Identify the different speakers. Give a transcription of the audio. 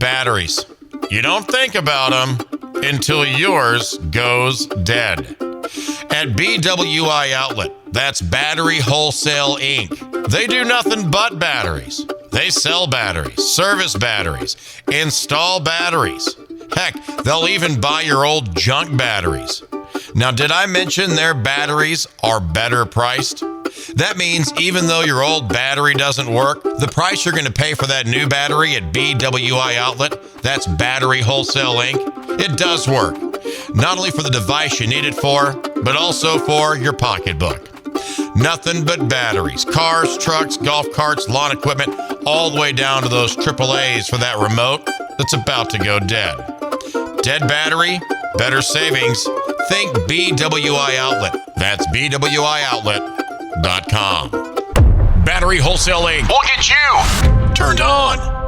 Speaker 1: batteries. You don't think about them until yours goes dead. At BWI Outlet, that's Battery Wholesale Inc. They do nothing but batteries. They sell batteries, service batteries, install batteries. Heck, they'll even buy your old junk batteries. Now, did I mention their batteries are better priced? That means even though your old battery doesn't work, the price you're going to pay for that new battery at BWI Outlet, that's Battery Wholesale Inc., it does work. Not only for the device you need it for, but also for your pocketbook. Nothing but batteries, cars, trucks, golf carts, lawn equipment, all the way down to those AAAs for that remote that's about to go dead. Dead battery, better savings. Think BWI Outlet. That's BWIOutlet.com. Battery Wholesale Inc. We'll get you turned on.